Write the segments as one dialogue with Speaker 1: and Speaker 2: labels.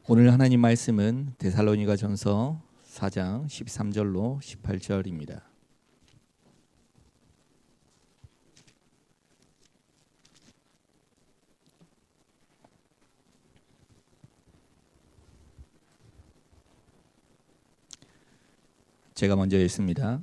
Speaker 1: 오늘 하나님 말씀은 데살로니가전서 4장 13절로 18절입니다. 제가 먼저 읽습니다.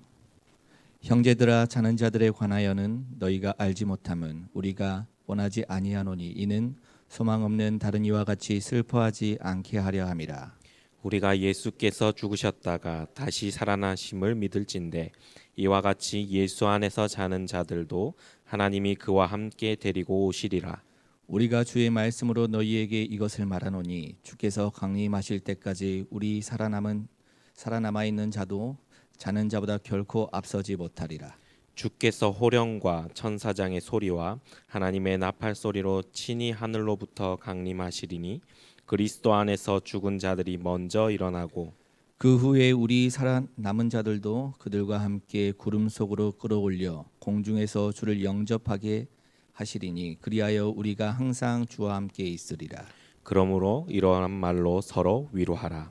Speaker 1: 형제들아, 자는 자들에 관하여는 너희가 알지 못함은 우리가 원하지 아니하노니 이는 소망 없는 다른 이와 같이 슬퍼하지 않게 하려 함이라.
Speaker 2: 우리가 예수께서 죽으셨다가 다시 살아나심을 믿을진대 이와 같이 예수 안에서 자는 자들도 하나님이 그와 함께 데리고 오시리라.
Speaker 1: 우리가 주의 말씀으로 너희에게 이것을 말하노니 주께서 강림하실 때까지 우리 살아남아 있는 자도 자는 자보다 결코 앞서지 못하리라.
Speaker 2: 주께서 호령과 천사장의 소리와 하나님의 나팔 소리로 친히 하늘로부터 강림하시리니 그리스도 안에서 죽은 자들이 먼저 일어나고
Speaker 1: 그 후에 우리 살아남은 자들도 그들과 함께 구름 속으로 끌어올려 공중에서 주를 영접하게 하시리니 그리하여 우리가 항상 주와 함께 있으리라.
Speaker 2: 그러므로 이러한 말로 서로 위로하라.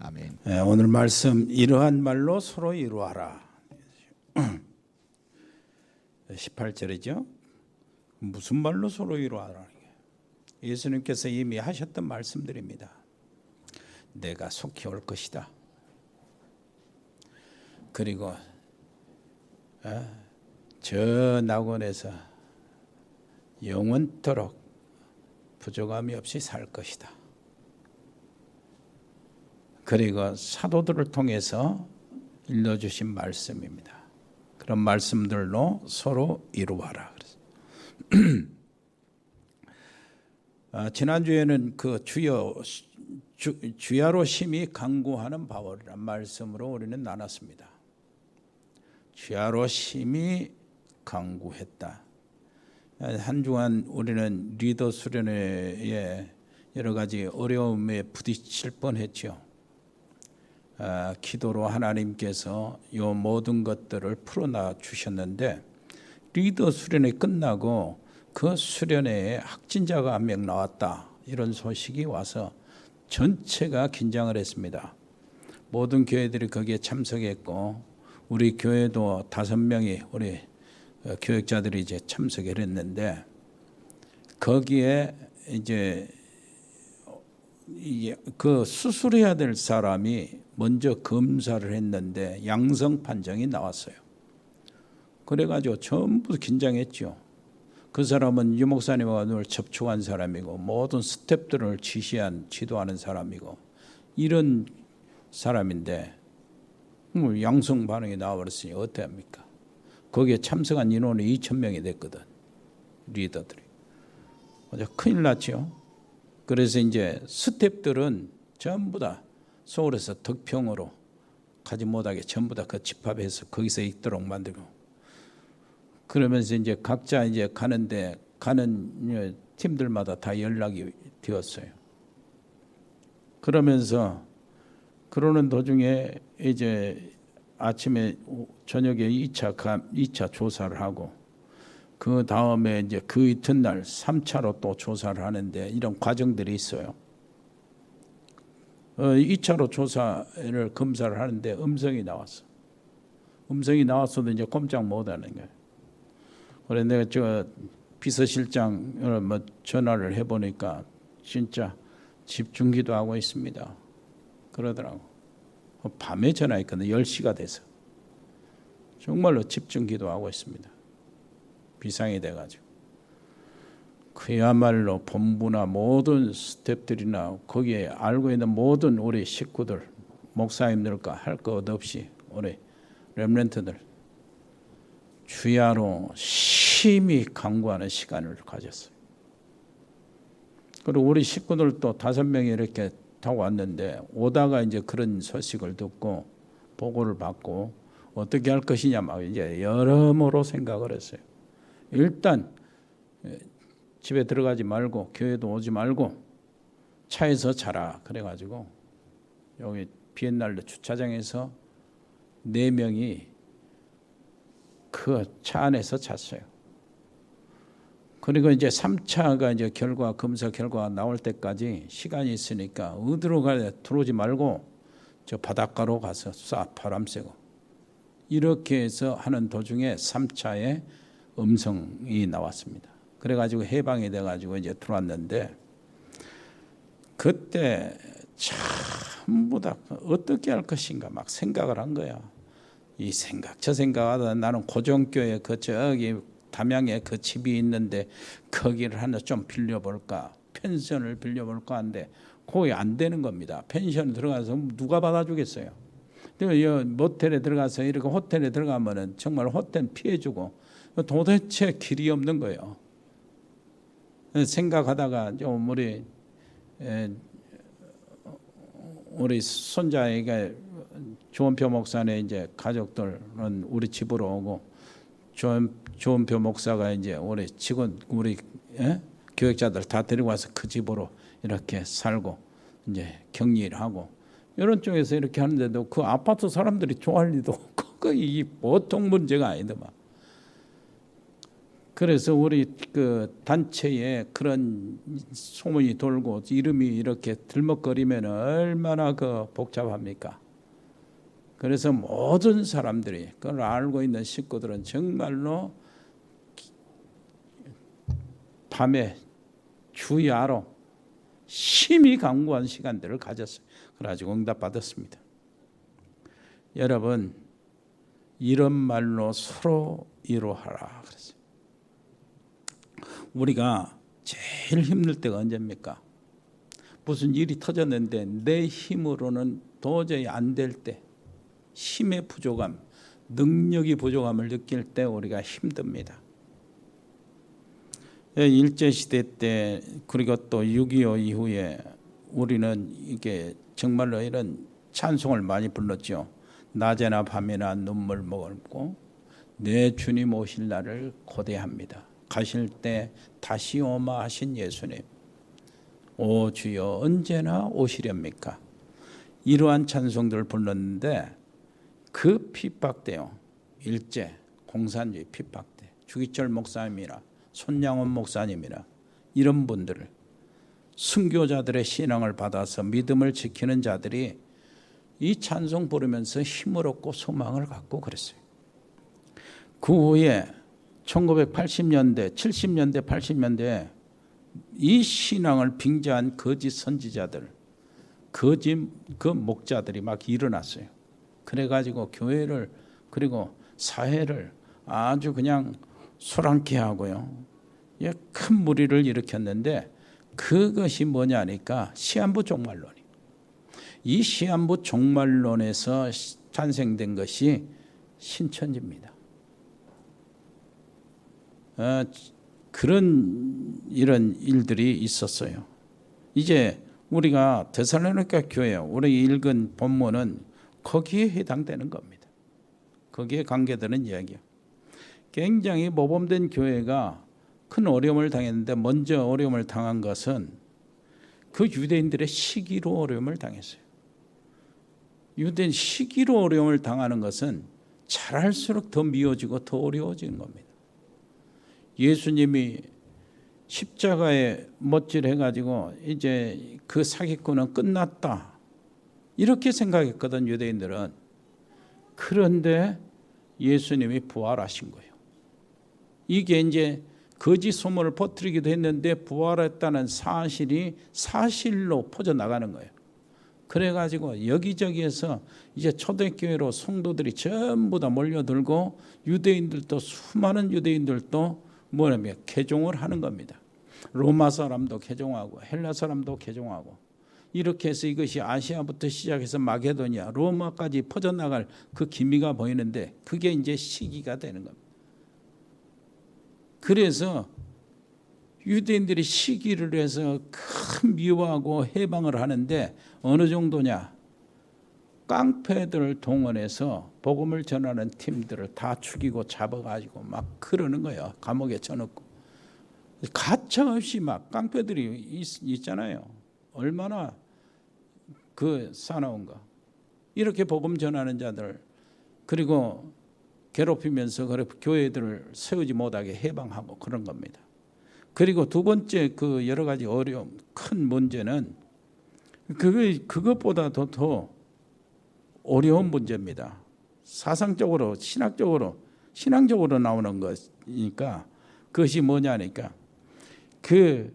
Speaker 1: 아멘.
Speaker 3: 오늘 말씀 이러한 말로 서로 위로하라. 18절이죠. 무슨 말로 서로 위로하라? 예수님께서 이미 하셨던 말씀들입니다. 내가 속히 올 것이다. 그리고 저 낙원에서 영원토록 부족함이 없이 살 것이다. 그리고 사도들을 통해서 일러주신 말씀입니다. 그런 말씀들로 서로 이루어라. 지난주에는 그 주야로 심히 간구하는 바울이란 말씀으로 우리는 나눴습니다. 주야로 심히 간구했다. 한 주간 우리는 리더 수련회에 여러 가지 어려움에 부딪힐 뻔했죠. 기도로 하나님께서 이 모든 것들을 풀어놔 주셨는데 리더 수련회 끝나고 그 수련회에 확진자가 한 명 나왔다. 이런 소식이 와서 전체가 긴장을 했습니다. 모든 교회들이 거기에 참석했고 우리 교회도 5명이 우리 교역자들이 이제 참석을 했는데 거기에 이제 그 수술해야 될 사람이 먼저 검사를 했는데 양성 판정이 나왔어요. 그래가지고 전부 긴장했죠. 그 사람은 유 목사님과 늘 접촉한 사람이고 모든 스텝들을 지도하는 사람이고 이런 사람인데 양성 반응이 나와버렸으니 어떡합니까? 거기에 참석한 인원이 2,000명이 됐거든. 리더들이. 큰일 났죠. 그래서 이제 스텝들은 전부 다 서울에서 덕평으로 가지 못하게 전부 다 그 집합해서 거기서 있도록 만들고 그러면서 이제 각자 이제 가는 팀들마다 다 연락이 되었어요. 그러면서 그러는 도중에 이제 아침에 저녁에 2차 조사를 하고 그 다음에 이제 그 이튿날 3차로 또 조사를 하는데 이런 과정들이 있어요. 2차로 검사를 하는데 음성이 나왔어. 음성이 나왔어도 이제 꼼짝 못하는 거예요. 그래서 내가 저 비서실장을 전화를 해보니까 진짜 집중기도 하고 있습니다. 그러더라고. 밤에 전화했거든요. 10시가 돼서. 정말로 집중기도 하고 있습니다. 비상이 돼가지고. 그야말로 본부나 모든 스태프들이나 거기에 알고 있는 모든 우리 식구들, 목사님들과 할 것 없이 우리 렘넌트들 주야로 심히 간구하는 시간을 가졌어요. 그리고 우리 식구들도 5명이 이렇게 타고 왔는데 오다가 이제 그런 소식을 듣고 보고를 받고 어떻게 할 것이냐 막 이제 여러모로 생각을 했어요. 일단 집에 들어가지 말고 교회도 오지 말고 차에서 자라 그래가지고 여기 비엔날레 주차장에서 4명이 그 차 안에서 잤어요. 그리고 이제 3차가 이제 검사 결과가 나올 때까지 시간이 있으니까 어디로 가야 들어오지 말고 저 바닷가로 가서 싹 바람 쐬고 이렇게 해서 하는 도중에 3차에 음성이 나왔습니다. 그래가지고 해방이 돼가지고 이제 들어왔는데 그때 전부 다 어떻게 할 것인가 막 생각을 한 거야. 이 생각 저 생각하다 나는 고정교회 그 저기 담양에 그 집이 있는데 거기를 하나 좀 빌려볼까 펜션을 빌려볼까 하는데 거기 안 되는 겁니다. 펜션 들어가서 누가 받아주겠어요. 모텔에 들어가서 이렇게 호텔에 들어가면은 정말 호텔 피해주고 도대체 길이 없는 거예요. 생각하다가 좀 우리 손자에게 조은표 목사네 이제 가족들은 우리 집으로 오고 조은표 목사가 이제 우리 직원 우리 교육자들 다 데리고 와서 그 집으로 이렇게 살고 이제 격리를 하고 이런 쪽에서 이렇게 하는데도 그 아파트 사람들이 좋아할 리도 없고 이 보통 문제가 아니더만. 그래서 우리 그 단체에 그런 소문이 돌고 이름이 이렇게 들먹거리면 얼마나 그 복잡합니까? 그래서 모든 사람들이 그걸 알고 있는 식구들은 정말로 밤에 주야로 심히 강구한 시간들을 가졌어요. 그래가지고 응답받았습니다. 여러분 이런 말로 서로 위로하라 그랬어요. 우리가 제일 힘들 때가 언제입니까? 무슨 일이 터졌는데 내 힘으로는 도저히 안 될 때, 힘의 부족함, 능력이 부족함을 느낄 때 우리가 힘듭니다. 일제시대 때 그리고 또 6.25 이후에 우리는 이게 정말로 이런 찬송을 많이 불렀죠. 낮에나 밤에나 눈물 머금고 내 주님 오실 날을 고대합니다. 가실 때 다시 오마 하신 예수님, 오 주여 언제나 오시렵니까? 이러한 찬송들을 불렀는데 그 핍박대요. 일제 공산주의 핍박대 주기철 목사님이나 손양원 목사님이나 이런 분들을 순교자들의 신앙을 받아서 믿음을 지키는 자들이 이 찬송 부르면서 힘을 얻고 소망을 갖고 그랬어요. 그 후에 1980년대, 70년대, 80년대에 이 신앙을 빙자한 거짓 선지자들, 거짓 그 목자들이 막 일어났어요. 그래가지고 교회를 그리고 사회를 아주 그냥 소란케 하고요. 큰 무리를 일으켰는데 그것이 뭐냐니까 시한부 종말론이. 이 시한부 종말론에서 탄생된 것이 신천지입니다. 그런 이런 일들이 있었어요. 이제 우리가 데살로니가 교회 우리 읽은 본문은 거기에 해당되는 겁니다. 거기에 관계되는 이야기예요. 굉장히 모범된 교회가 큰 어려움을 당했는데 먼저 어려움을 당한 것은 그 유대인들의 시기로 어려움을 당했어요. 유대인 시기로 어려움을 당하는 것은 잘할수록 더 미워지고 더 어려워지는 겁니다. 예수님이 십자가에 못질해가지고 이제 그 사기꾼은 끝났다 이렇게 생각했거든 유대인들은. 그런데 예수님이 부활하신 거예요. 이게 이제 거짓 소문을 퍼뜨리기도 했는데 부활했다는 사실이 사실로 퍼져나가는 거예요. 그래가지고 여기저기에서 이제 초대교회로 성도들이 전부 다 몰려들고 유대인들도 수많은 유대인들도 뭐냐면 개종을 하는 겁니다. 로마 사람도 개종하고 헬라 사람도 개종하고 이렇게 해서 이것이 아시아부터 시작해서 마게도니아, 로마까지 퍼져나갈 그 기미가 보이는데 그게 이제 시기가 되는 겁니다. 그래서 유대인들이 시기를 해서 큰 미워하고 해방을 하는데 어느 정도냐? 깡패들을 동원해서 복음을 전하는 팀들을 다 죽이고 잡아가지고 막 그러는 거예요. 감옥에 쳐넣고. 가차없이 막 깡패들이 있잖아요. 얼마나 그 사나운가. 이렇게 복음 전하는 자들 그리고 괴롭히면서 교회들을 세우지 못하게 해방하고 그런 겁니다. 그리고 두 번째 그 여러 가지 어려움, 큰 문제는 그것보다 더 어려운 문제입니다. 사상적으로, 신앙적으로 나오는 것이니까 그것이 뭐냐니까 그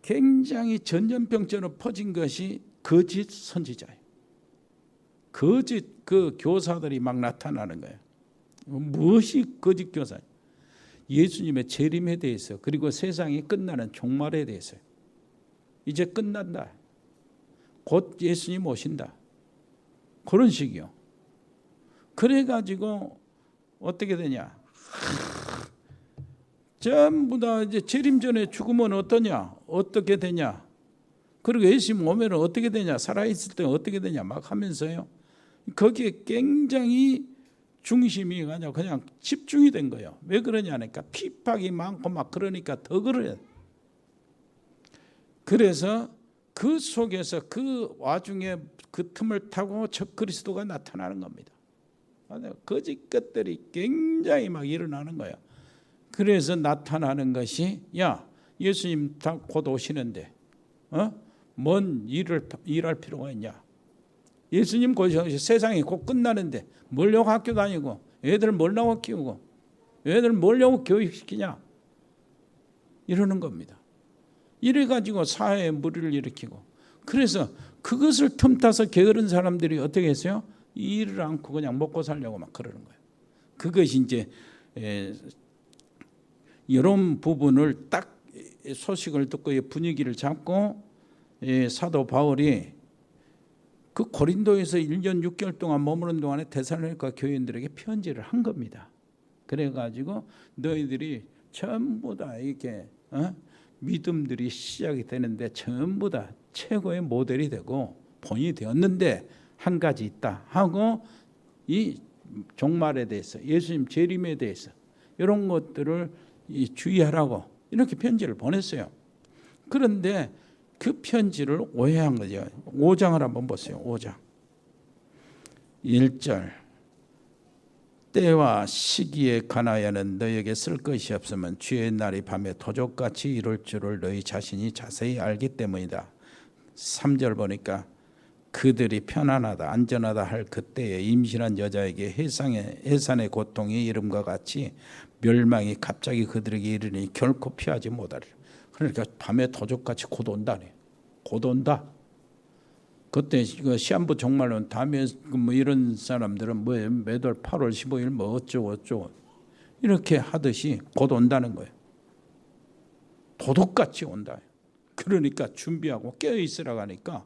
Speaker 3: 굉장히 전염병처럼 퍼진 것이 거짓 선지자예요. 거짓 그 교사들이 막 나타나는 거예요. 무엇이 거짓 교사? 예수님의 재림에 대해서, 그리고 세상이 끝나는 종말에 대해서. 이제 끝난다. 곧 예수님 오신다. 그런 식이요. 그래가지고 어떻게 되냐? 전부 다 이제 재림 전에 죽으면 어떠냐? 어떻게 되냐? 그리고 예수님 오면 어떻게 되냐? 살아있을 때 어떻게 되냐? 막 하면서요. 거기에 굉장히 중심이 그냥 집중이 된 거예요. 왜 그러냐니까 핍박이 많고 막 그러니까 더 그래요. 그래서 그 속에서 그 와중에 그 틈을 타고 적 그리스도가 나타나는 겁니다. 거짓 것들이 굉장히 막 일어나는 거예요. 그래서 나타나는 것이 야 예수님 곧 오시는데 뭔 일할 필요가 있냐? 예수님 곧 세상이 곧 끝나는데 뭘려고 학교 다니고 애들 뭘려고 키우고 애들 뭘려고 교육시키냐? 이러는 겁니다. 이래가지고 사회에 무리를 일으키고 그래서 그것을 틈타서 게으른 사람들이 어떻게 했어요? 일을 않고 그냥 먹고 살려고 막 그러는 거예요. 그것이 이제 이런 부분을 딱 소식을 듣고 분위기를 잡고 사도 바울이 그 고린도에서 1년 6개월 동안 머무는 동안에 데살로니가 교인들에게 편지를 한 겁니다. 그래가지고 너희들이 전부 다 이렇게 믿음들이 시작이 되는데 전부 다 최고의 모델이 되고 본이 되었는데 한 가지 있다 하고 이 종말에 대해서 예수님 재림에 대해서 이런 것들을 주의하라고 이렇게 편지를 보냈어요. 그런데 그 편지를 오해한 거죠. 5장을 한번 보세요. 5장 1절 때와 시기에 관하여는 너희에게 쓸 것이 없으면 주의 날이 밤에 도적같이 이룰 줄을 너희 자신이 자세히 알기 때문이다. 3절 보니까 그들이 편안하다 안전하다 할 그때에 임신한 여자에게 해산의 고통이 이름과 같이 멸망이 갑자기 그들에게 이르니 결코 피하지 못하리라. 그러니까 밤에 도적같이 곧 온다네. 곧 온다. 그때 시한부 종말론 다음에 뭐 이런 사람들은 뭐 매달 8월 15일 뭐 어쩌고 이렇게 하듯이 곧 온다는 거예요. 도둑같이 온다. 그러니까 준비하고 깨어 있으라고 하니까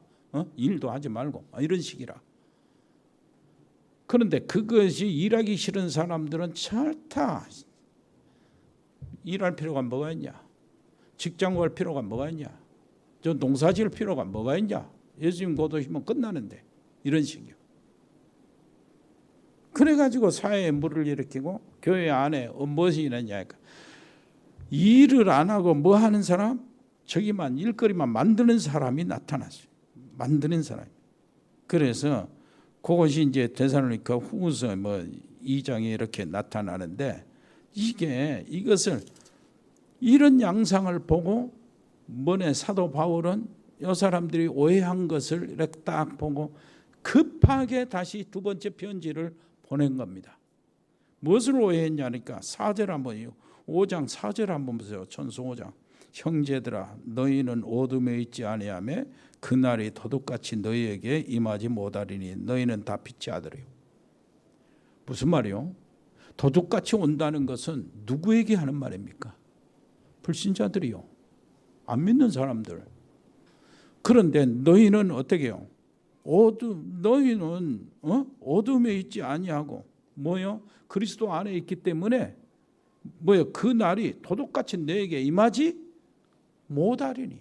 Speaker 3: 일도 하지 말고 이런 식이라. 그런데 그것이 일하기 싫은 사람들은 절대 일할 필요가 뭐가 있냐? 직장 갈 필요가 뭐가 있냐? 저 농사 지을 필요가 뭐가 있냐? 예수님 곧 오시면 끝나는데 이런 식이요. 그래가지고 사회에 물을 일으키고 교회 안에 무엇이 일어나냐니까 일을 안 하고 뭐 하는 사람? 저기만 일거리만 만드는 사람이 나타났어요. 만드는 사람. 그래서 그것이 이제 데살로니가 후서 뭐 2장에 이렇게 나타나는데 이것을 이런 양상을 보고 뭐네 사도 바울은 이 사람들이 오해한 것을 이렇게 딱 보고 급하게 다시 두 번째 편지를 보낸 겁니다. 무엇을 오해했냐니까 4절 한번요. 5장 4절 한번 보세요. 전서 5장. 형제들아 너희는 어둠에 있지 아니하며 그날이 도둑같이 너희에게 임하지 못하리니 너희는 다 빛의 아들이요. 무슨 말이요? 도둑같이 온다는 것은 누구에게 하는 말입니까? 불신자들이요. 안 믿는 사람들. 그런데 너희는 어떻게 해요? 너희는 어둠에 있지 아니하고 뭐요? 그리스도 안에 있기 때문에 뭐요? 그 날이 도둑같이 너에게 임하지 못하리니.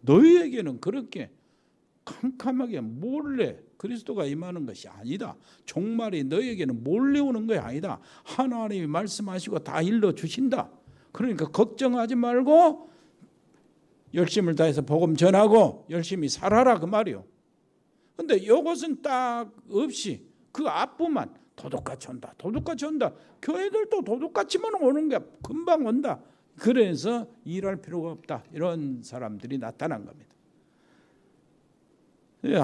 Speaker 3: 너희에게는 그렇게 캄캄하게 몰래 그리스도가 임하는 것이 아니다. 종말이 너희에게는 몰래 오는 것이 아니다. 하나님이 말씀하시고 다 일러주신다. 그러니까 걱정하지 말고 열심을 다해서 복음 전하고 열심히 살아라 그 말이요. 근데 이것은 딱 없이 그 앞부만 도둑같이 온다. 도둑같이 온다. 교회들도 도둑같이만 오는 게 금방 온다. 그래서 일할 필요가 없다. 이런 사람들이 나타난 겁니다.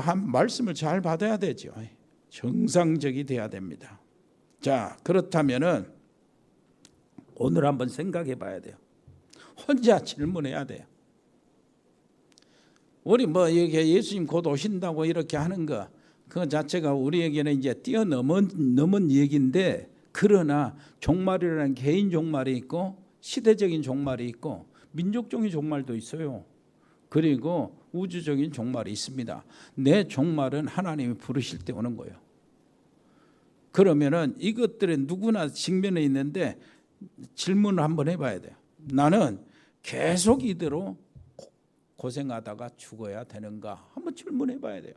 Speaker 3: 한 말씀을 잘 받아야 되죠. 정상적이 돼야 됩니다. 자, 그렇다면은 오늘 한번 생각해 봐야 돼요. 혼자 질문해야 돼요. 우리 뭐 이게 예수님 곧 오신다고 이렇게 하는 거, 그 자체가 우리에게는 이제 뛰어넘은 얘기인데, 그러나 종말이라는 개인 종말이 있고 시대적인 종말이 있고 민족적인 종말도 있어요. 그리고 우주적인 종말이 있습니다. 내 종말은 하나님이 부르실 때 오는 거예요. 그러면은 이것들은 누구나 직면해 있는데 질문을 한번 해봐야 돼요. 나는 계속 이대로 고생하다가 죽어야 되는가? 한번 질문해봐야 돼요.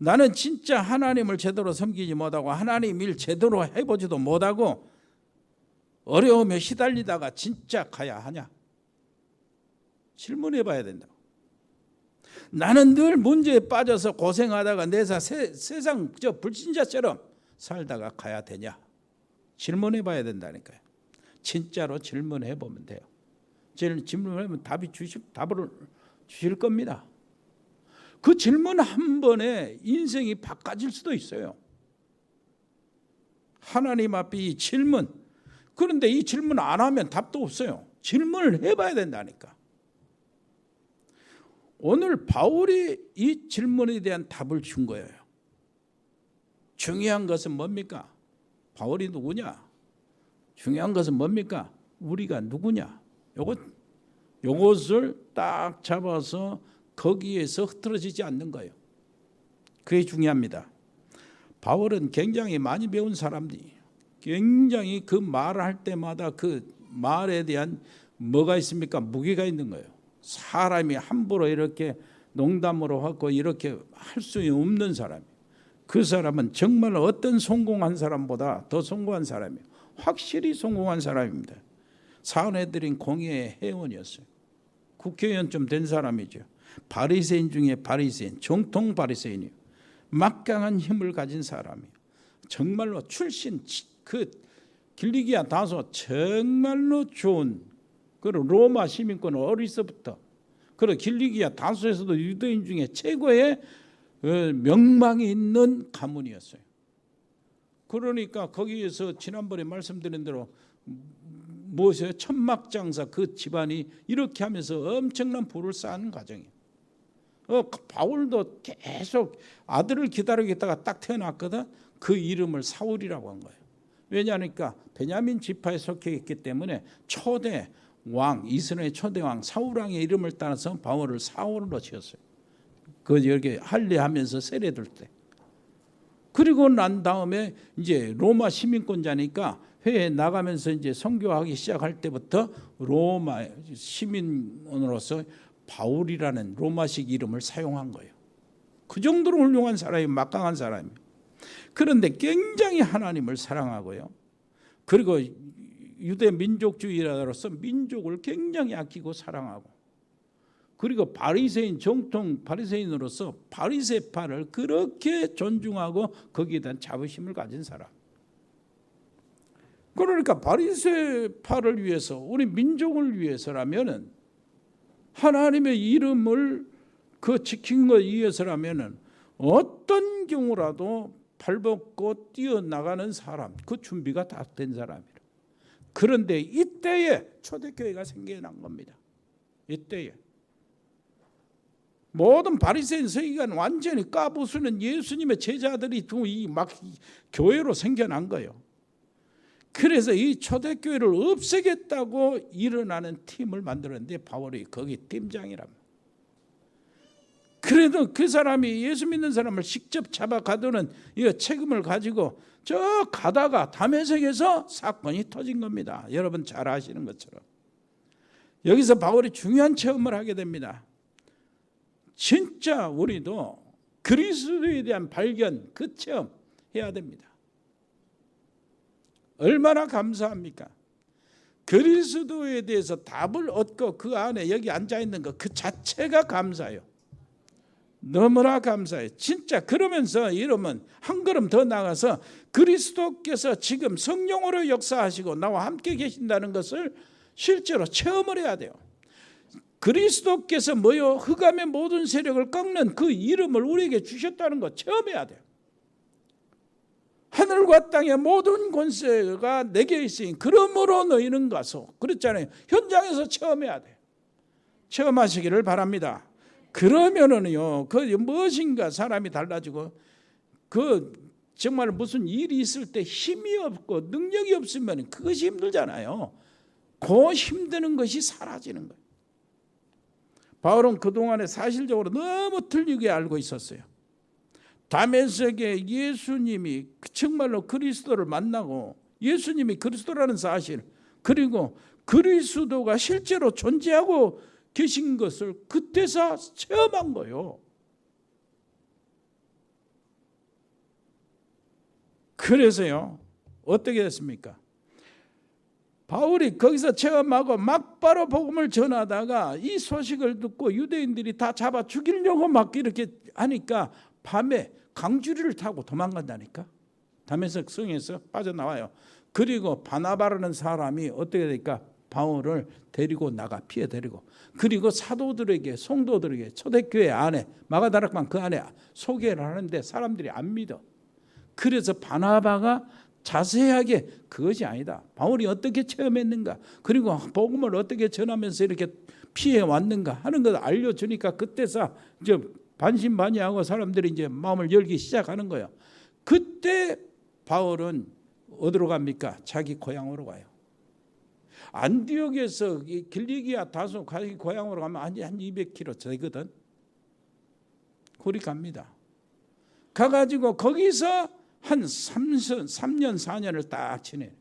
Speaker 3: 나는 진짜 하나님을 제대로 섬기지 못하고 하나님 일 제대로 해보지도 못하고 어려움에 시달리다가 진짜 가야 하냐? 질문해봐야 된다. 나는 늘 문제에 빠져서 고생하다가 내사 세상 저 불신자처럼 살다가 가야 되냐? 질문해봐야 된다니까요. 진짜로 질문해보면 돼요. 질문하면 답을 주실 겁니다. 그 질문 한 번에 인생이 바꿔질 수도 있어요. 하나님 앞에 이 질문, 그런데 이 질문 안 하면 답도 없어요. 질문을 해봐야 된다니까. 오늘 바울이 이 질문에 대한 답을 준 거예요. 중요한 것은 뭡니까? 바울이 누구냐? 중요한 것은 뭡니까? 우리가 누구냐? 요것을 딱 잡아서 거기에서 흐트러지지 않는 거예요. 그게 중요합니다. 바울은 굉장히 많이 배운 사람들이에요. 굉장히 그 말을 할 때마다 그 말에 대한 뭐가 있습니까? 무게가 있는 거예요. 사람이 함부로 이렇게 농담으로 하고 이렇게 할 수 없는 사람이에요. 그 사람은 정말 어떤 성공한 사람보다 더 성공한 사람이에요. 확실히 성공한 사람입니다. 사내들인 공회의 회원이었어요. 국회의원쯤 된 사람이죠. 바리새인 중에 바리새인, 정통 바리새인이에요. 막강한 힘을 가진 사람이에요. 정말로 출신 그 길리기아 다소 정말로 좋은, 그리고 로마 시민권은 어리서부터, 그리고 길리기아 다소에서도 유대인 중에 최고의 명망이 있는 가문이었어요. 그러니까 거기에서 지난번에 말씀드린 대로 무엇이에요? 천막장사 그 집안이 이렇게 하면서 엄청난 부를 쌓는 과정이에요. 바울도 계속 아들을 기다리고 있다가 딱 태어났거든. 그 이름을 사울이라고 한 거예요. 왜냐하니까 베냐민 지파에 속해 있기 때문에 초대 왕, 이스라엘 초대 왕 사울왕의 이름을 따라서 바울을 사울로 지었어요. 그 여기 할례하면서 세례될 때. 그리고 난 다음에 이제 로마 시민권자니까 회에 나가면서 이제 선교하기 시작할 때부터 로마 시민으로서 바울이라는 로마식 이름을 사용한 거예요. 그 정도로 훌륭한 사람이, 막강한 사람이에요. 그런데 굉장히 하나님을 사랑하고요. 그리고 유대 민족주의자로서 민족을 굉장히 아끼고 사랑하고, 그리고 바리새인, 정통 바리새인으로서 바리새파를 그렇게 존중하고 거기에 대한 자부심을 가진 사람. 그러니까 바리새파를 위해서, 우리 민족을 위해서라면은, 하나님의 이름을 그 지킨 것 위해서라면은 어떤 경우라도 발벗고 뛰어나가는 사람, 그 준비가 다 된 사람이라. 그런데 이때에 초대교회가 생겨난 겁니다. 이때에 모든 바리새인 서기관 완전히 까부수는 예수님의 제자들이 막 교회로 생겨난 거예요. 그래서 이 초대교회를 없애겠다고 일어나는 팀을 만들었는데 바울이 거기 팀장이랍니다. 그래도 그 사람이 예수 믿는 사람을 직접 잡아 가두는 이 책임을 가지고 저 가다가 다메섹에서 사건이 터진 겁니다. 여러분 잘 아시는 것처럼. 여기서 바울이 중요한 체험을 하게 됩니다. 진짜 우리도 그리스도에 대한 발견, 그 체험 해야 됩니다. 얼마나 감사합니까? 그리스도에 대해서 답을 얻고 그 안에 여기 앉아있는 것 그 자체가 감사해요. 너무나 감사해. 진짜 그러면서 이러면 한 걸음 더 나가서 그리스도께서 지금 성령으로 역사하시고 나와 함께 계신다는 것을 실제로 체험을 해야 돼요. 그리스도께서 뭐요? 흑암의 모든 세력을 꺾는 그 이름을 우리에게 주셨다는 거 체험해야 돼요. 하늘과 땅의 모든 권세가 내게 있으니 그러므로 너희는 가서, 그랬잖아요. 현장에서 체험해야 돼요. 체험하시기를 바랍니다. 그러면은요, 그 무엇인가 사람이 달라지고, 그 정말 무슨 일이 있을 때 힘이 없고 능력이 없으면 그것이 힘들잖아요. 그 힘드는 것이 사라지는 거예요. 바울은 그동안에 사실적으로 너무 틀리게 알고 있었어요. 다메섹에 예수님이 정말로 그리스도를 만나고 예수님이 그리스도라는 사실, 그리고 그리스도가 실제로 존재하고 계신 것을 그때서 체험한 거예요. 그래서요, 어떻게 됐습니까? 바울이 거기서 체험하고 막바로 복음을 전하다가 이 소식을 듣고 유대인들이 다 잡아 죽이려고 막 이렇게 하니까 밤에 강주리를 타고 도망간다니까. 다메섹 성에서 빠져나와요. 그리고 바나바라는 사람이 어떻게 될까? 바울을 데리고 나가, 피해 데리고, 그리고 사도들에게, 성도들에게 초대교회 안에 마가다락방 그 안에 소개를 하는데 사람들이 안 믿어. 그래서 바나바가 자세하게 그것이 아니다, 바울이 어떻게 체험했는가, 그리고 복음을 어떻게 전하면서 이렇게 피해 왔는가 하는 것을 알려주니까 그때서 이제 반신반의하고 사람들이 이제 마음을 열기 시작하는 거예요. 그때 바울은 어디로 갑니까? 자기 고향으로 가요. 안디옥에서 길리기아 다소 자기 고향으로 가면 한 200km 되거든. 거기 갑니다. 가가지고 거기서 한 3년 4년을 딱 지내.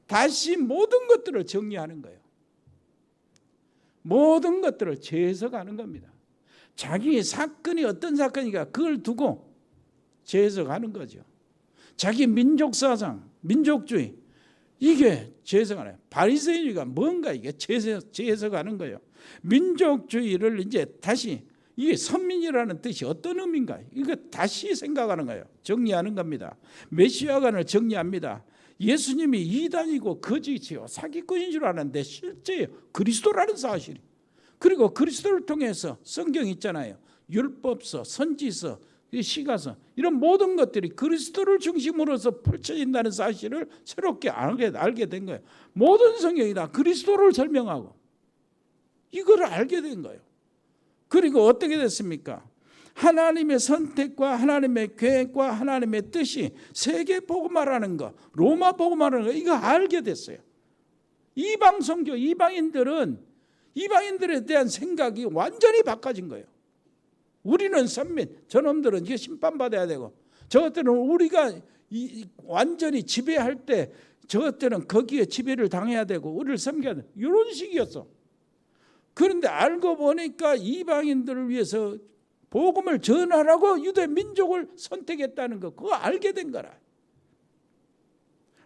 Speaker 3: 다시 모든 것들을 정리하는 거예요. 모든 것들을 재해석하는 겁니다. 자기 사건이 어떤 사건인가 그걸 두고 재해석하는 거죠. 자기 민족 사상, 민족주의, 이게 재해석하는 거예요. 바리새인이가 뭔가 이게 재해석하는 거예요. 민족주의를 이제 다시, 이게 선민이라는 뜻이 어떤 의미인가, 이거 다시 생각하는 거예요. 정리하는 겁니다. 메시아관을 정리합니다. 예수님이 이단이고 거짓이요 사기꾼인 줄 아는데 실제 그리스도라는 사실, 그리고 그리스도를 통해서 성경 있잖아요. 율법서, 선지서, 시가서, 이런 모든 것들이 그리스도를 중심으로서 펼쳐진다는 사실을 새롭게 알게 된 거예요. 모든 성경이 다 그리스도를 설명하고 이걸 알게 된 거예요. 그리고 어떻게 됐습니까? 하나님의 선택과 하나님의 계획과 하나님의 뜻이 세계 복음화라는 거, 로마 복음화라는 거, 이거 알게 됐어요. 이방 선교, 이방인들에 대한 생각이 완전히 바꿔진 거예요. 우리는 선민, 저놈들은 이게 심판받아야 되고, 저것들은 우리가 완전히 지배할 때 저것들은 거기에 지배를 당해야 되고 우리를 섬겨야 돼, 이런 식이었어. 그런데 알고 보니까 이방인들을 위해서 복음을 전하라고 유대 민족을 선택했다는 거, 그거 알게 된 거라.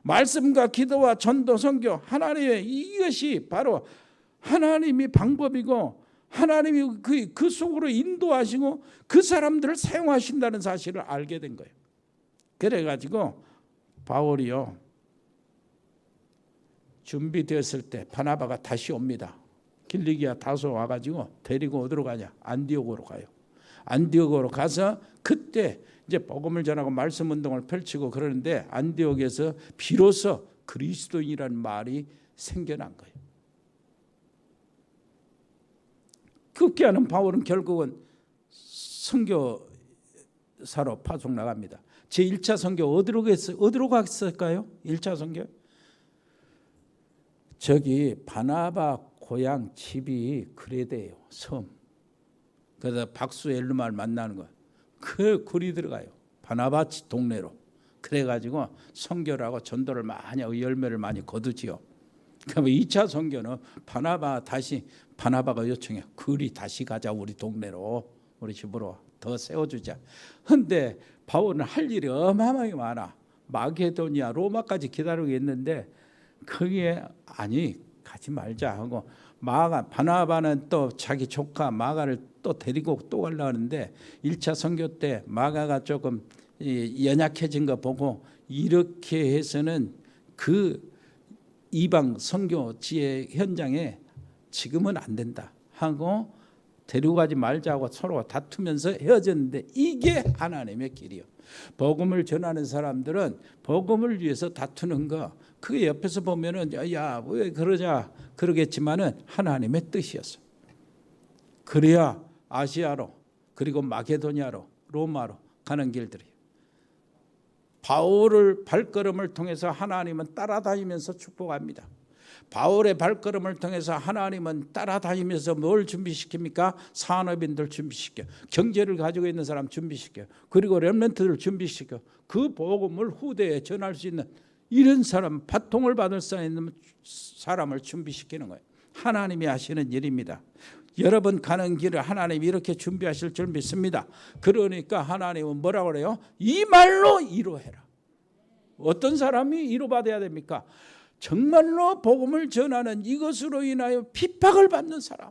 Speaker 3: 말씀과 기도와 전도, 선교, 하나님의 이것이 바로 하나님이 방법이고 하나님이 그 속으로 인도하시고 그 사람들을 사용하신다는 사실을 알게 된 거예요. 그래가지고 바울이요, 준비되었을 때 바나바가 다시 옵니다. 길리기아 다소 와가지고 데리고 어디로 가냐? 안디옥으로 가요. 안디옥으로 가서 그때 이제 복음을 전하고 말씀 운동을 펼치고 그러는데 안디옥에서 비로소 그리스도인이라는 말이 생겨난 거예요. 급기야는 바울은 결국은 선교사로 파송 나갑니다. 제1차 선교 어디로 갔을까요? 1차 선교? 저기 바나바 고향 집이 그레데예요. 섬. 그래서 박수엘루말 만나는 거, 그 굴이 들어가요. 바나바 동네로. 그래가지고 선교를 하고 전도를 많이 하고 열매를 많이 거두지요. 그러면 2차 선교는 바나바가 요청해. 그리 다시 가자, 우리 동네로, 우리 집으로 더 세워주자. 근데 바울은 할 일이 어마어마하게 많아. 마게도니아, 로마까지 기다리고 있는데 거기에 아니 가지 말자 하고 바나바는 또 자기 조카 마가를 또 데리고 또 가려고 하는데 1차 선교 때 마가가 조금 연약해진 거 보고 이렇게 해서는 그 이방 선교지의 현장에 지금은 안 된다 하고 데리고 가지 말자고 서로 다투면서 헤어졌는데 이게 하나님의 길이요. 복음을 전하는 사람들은 복음을 위해서 다투는 거 그 옆에서 보면은 야 왜 그러자 그러겠지만은 하나님의 뜻이었어. 그래야 아시아로 그리고 마게도냐로 로마로 가는 길들이에요. 바울을 발걸음을 통해서 하나님은 따라다니면서 축복합니다. 바울의 발걸음을 통해서 하나님은 따라다니면서 뭘 준비시킵니까? 산업인들 준비시켜, 경제를 가지고 있는 사람 준비시켜, 그리고 렘넌트들 준비시켜, 그 복음을 후대에 전할 수 있는 이런 사람, 바통을 받을 수 있는 사람을 준비시키는 거예요. 하나님이 하시는 일입니다. 여러분 가는 길을 하나님이 이렇게 준비하실 줄 믿습니다. 그러니까 하나님은 뭐라고 그래요? 이 말로 이루해라. 어떤 사람이 이루받아야 됩니까? 정말로 복음을 전하는 이것으로 인하여 핍박을 받는 사람,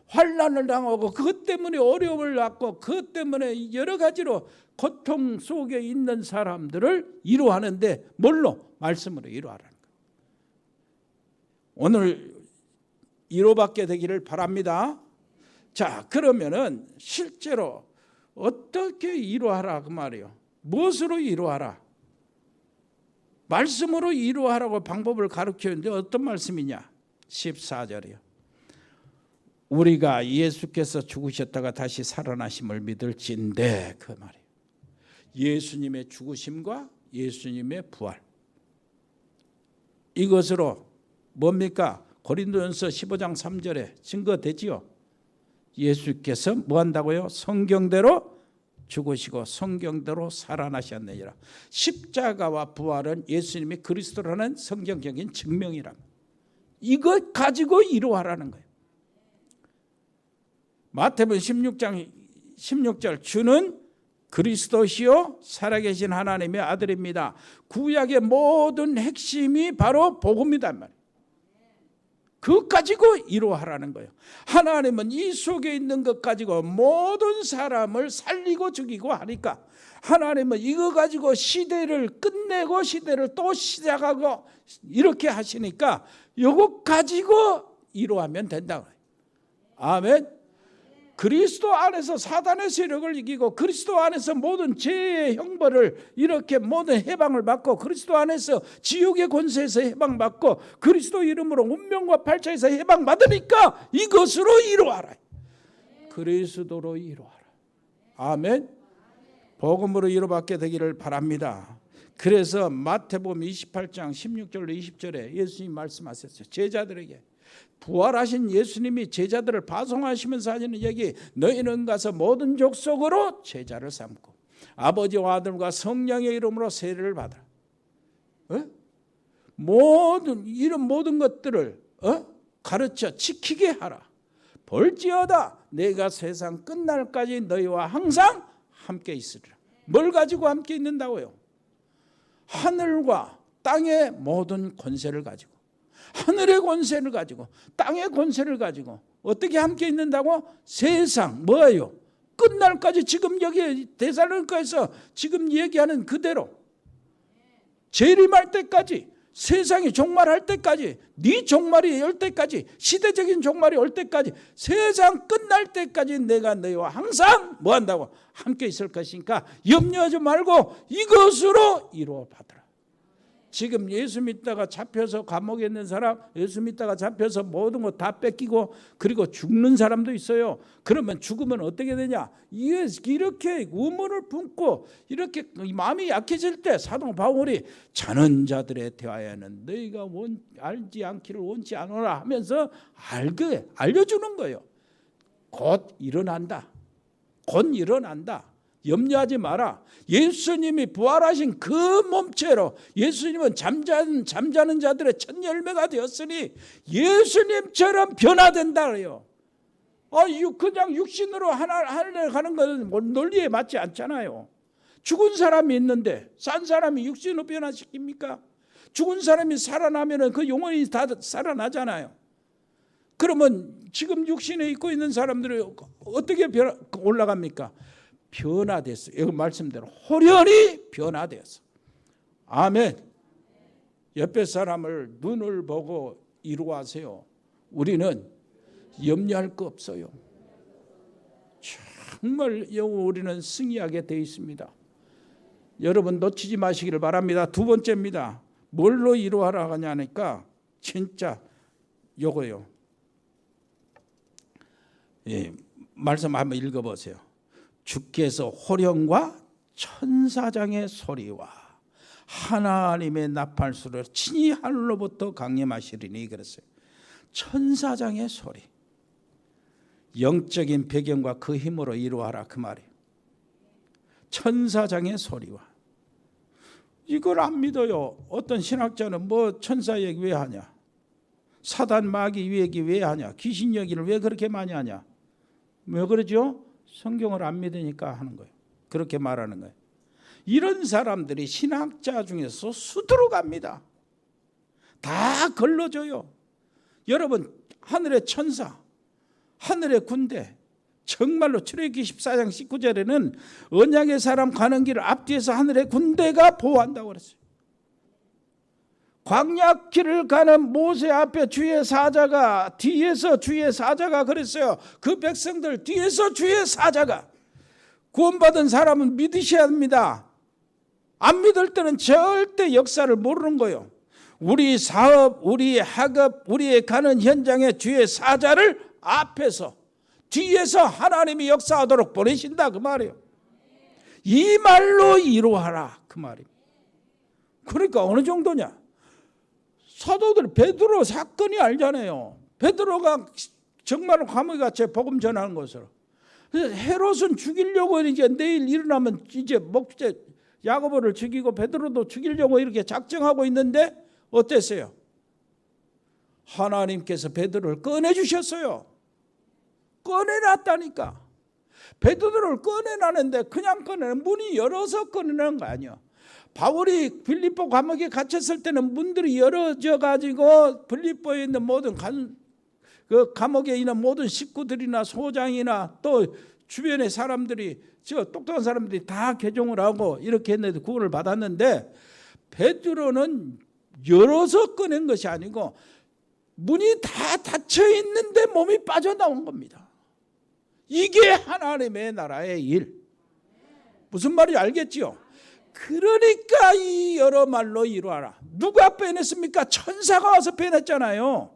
Speaker 3: 환난을 당하고 그것 때문에 어려움을 받고 그것 때문에 여러 가지로 고통 속에 있는 사람들을 이루하는데 뭘로? 말씀으로 이루하라는 거예요. 오늘 이루받게 되기를 바랍니다. 자, 그러면은 실제로 어떻게 이루하라 그 말이에요. 무엇으로 이루하라? 말씀으로 이루하라고 방법을 가르치는데 어떤 말씀이냐? 14절이요. 우리가 예수께서 죽으셨다가 다시 살아나심을 믿을진대, 그 말이에요. 예수님의 죽으심과 예수님의 부활, 이것으로 뭡니까? 고린도전서 15장 3절에 증거되지요. 예수께서 뭐 한다고요? 성경대로 죽으시고 성경대로 살아나셨느니라. 십자가와 부활은 예수님이 그리스도라는 성경적인 증명이랍니다. 이것 가지고 이루하라는 거예요. 마태복음 16장 16절, 주는 그리스도시요 살아계신 하나님의 아들입니다. 구약의 모든 핵심이 바로 복음이단 말이에요. 그것 가지고 이루하라는 거예요. 하나님은 이 속에 있는 것 가지고 모든 사람을 살리고 죽이고 하니까 하나님은 이거 가지고 시대를 끝내고 시대를 또 시작하고 이렇게 하시니까 이것 가지고 이루하면 된다고 해요. 아멘. 그리스도 안에서 사단의 세력을 이기고 그리스도 안에서 모든 죄의 형벌을 이렇게 모든 해방을 받고 그리스도 안에서 지옥의 권세에서 해방받고 그리스도 이름으로 운명과 팔자에서 해방받으니까 이것으로 이루하라. 그리스도로 이루하라. 아멘. 복음으로 이루받게 되기를 바랍니다. 그래서 마태복음 28장 16절로 20절에 예수님 말씀하셨어요. 제자들에게 부활하신 예수님이 제자들을 파송하시면서 하시는 얘기, 너희는 가서 모든 족속으로 제자를 삼고 아버지와 아들과 성령의 이름으로 세례를 받아라. 이런 모든 것들을 가르쳐 지키게 하라. 볼지어다 내가 세상 끝날까지 너희와 항상 함께 있으리라. 뭘 가지고 함께 있는다고요? 하늘과 땅의 모든 권세를 가지고, 하늘의 권세를 가지고 땅의 권세를 가지고 어떻게 함께 있는다고? 세상 뭐예요? 끝날까지, 지금 여기 데살로니가에서 지금 얘기하는 그대로 재림할 때까지, 세상이 종말할 때까지, 네 종말이 올 때까지, 시대적인 종말이 올 때까지, 세상 끝날 때까지 내가 너희와 항상 뭐 한다고? 함께 있을 것이니까 염려하지 말고 이것으로 이루어 받으라. 지금 예수 믿다가 잡혀서 감옥에 있는 사람, 예수 믿다가 잡혀서 모든 거 다 뺏기고 그리고 죽는 사람도 있어요. 그러면 죽으면 어떻게 되냐? 이렇게 우물을 품고 이렇게 마음이 약해질 때 사도 바울이 자는 자들의 대화에는 너희가 알지 않기를 원치 않으라 하면서 알려주는 거예요. 곧 일어난다. 곧 일어난다. 염려하지 마라. 예수님이 부활하신 그 몸체로 예수님은 잠자는 자들의 첫 열매가 되었으니 예수님처럼 변화된다 그래요. 그냥 육신으로 하늘에 가는 것은 논리에 맞지 않잖아요. 죽은 사람이 있는데 산 사람이 육신으로 변화시킵니까? 죽은 사람이 살아나면 그 영혼이 다 살아나잖아요. 그러면 지금 육신에 있고 있는 사람들이 어떻게 올라갑니까? 변화됐어요. 이 말씀대로 호련히 변화되었어. 아멘. 옆에 사람을 눈을 보고 이루하세요. 우리는 염려할 거 없어요. 정말 우리는 승리하게 되어 있습니다. 여러분 놓치지 마시기를 바랍니다. 두 번째입니다. 뭘로 이루하라 하냐니까 진짜 요거요. 예, 말씀 한번 읽어보세요. 주께서 호령과 천사장의 소리와 하나님의 나팔소리로 친히 하늘로부터 강림하시리니 그랬어요. 천사장의 소리, 영적인 배경과 그 힘으로 이루하라 그 말이에요. 천사장의 소리와 이걸 안 믿어요. 어떤 신학자는 뭐 천사 얘기 왜 하냐, 사단 마귀 얘기 왜 하냐, 귀신 얘기를 왜 그렇게 많이 하냐. 왜 그러죠? 성경을 안 믿으니까 하는 거예요. 그렇게 말하는 거예요. 이런 사람들이 신학자 중에서 수두룩 갑니다. 다 걸러줘요. 여러분 하늘의 천사, 하늘의 군대, 정말로 출애굽기 14장 19절에는 언약의 사람 가는 길을 앞뒤에서 하늘의 군대가 보호한다고 그랬어요. 광야길을 가는 모세 앞에 주의 사자가, 뒤에서 주의 사자가 그랬어요. 그 백성들 뒤에서 주의 사자가. 구원받은 사람은 믿으셔야 합니다. 안 믿을 때는 절대 역사를 모르는 거예요. 우리 사업, 우리 학업, 우리의 가는 현장에 주의 사자를 앞에서 뒤에서 하나님이 역사하도록 보내신다 그 말이에요. 이 말로 이루하라 그 말입니다. 그러니까 어느 정도냐, 사도들 베드로 사건이 알잖아요. 베드로가 정말로 감옥에 갇혀 복음 전하는 것으로. 그래서 헤롯은 죽이려고 이제 내일 일어나면 이제 목재 야고보를 죽이고 베드로도 죽이려고 이렇게 작정하고 있는데 어땠어요? 하나님께서 베드로를 꺼내주셨어요. 꺼내놨다니까. 베드로를 꺼내놨는데 그냥 꺼내는, 문이 열어서 꺼내는 거 아니야. 바울이 빌립보 감옥에 갇혔을 때는 문들이 열어져 가지고 빌립보에 있는 모든 그 감옥에 있는 모든 식구들이나 소장이나 또 주변의 사람들이, 저 똑똑한 사람들이 다 개종을 하고 이렇게 했는데 구원을 받았는데, 베드로는 열어서 꺼낸 것이 아니고 문이 다 닫혀 있는데 몸이 빠져나온 겁니다. 이게 하나님의 나라의 일. 무슨 말인지 알겠지요? 그러니까 이 여러 말로 이루하라. 누가 빼냈습니까? 천사가 와서 빼냈잖아요.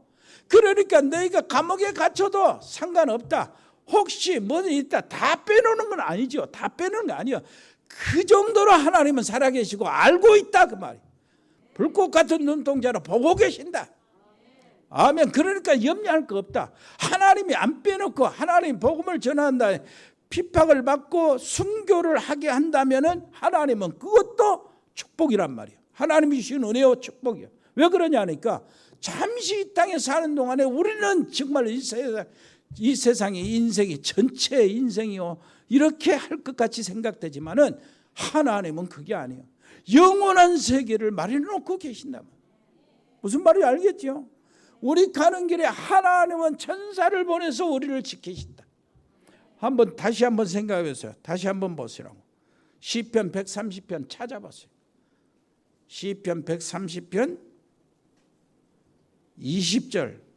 Speaker 3: 그러니까 너희가 감옥에 갇혀도 상관없다. 혹시 뭐든 있다. 다 빼놓는 건 아니죠. 다 빼놓는 거 아니에요. 그 정도로 하나님은 살아계시고 알고 있다 그 말이에요. 불꽃 같은 눈동자로 보고 계신다. 아멘. 그러니까 염려할 거 없다. 하나님이 안 빼놓고 하나님 복음을 전한다, 핍박을 받고 순교를 하게 한다면은 하나님은 그것도 축복이란 말이에요. 하나님이 주신 은혜와 축복이에요. 왜 그러냐니까 잠시 이 땅에 사는 동안에 우리는 정말 이 세상의 인생이 전체의 인생이요 이렇게 할 것 같이 생각되지만은 하나님은 그게 아니에요. 영원한 세계를 마련해 놓고 계신다. 무슨 말인지 알겠죠? 우리 가는 길에 하나님은 천사를 보내서 우리를 지키신다. 다시 한번 생각해 보세요. 다시 한번 보시라고. 시편 130편 찾아보세요. 시편 130편 20절.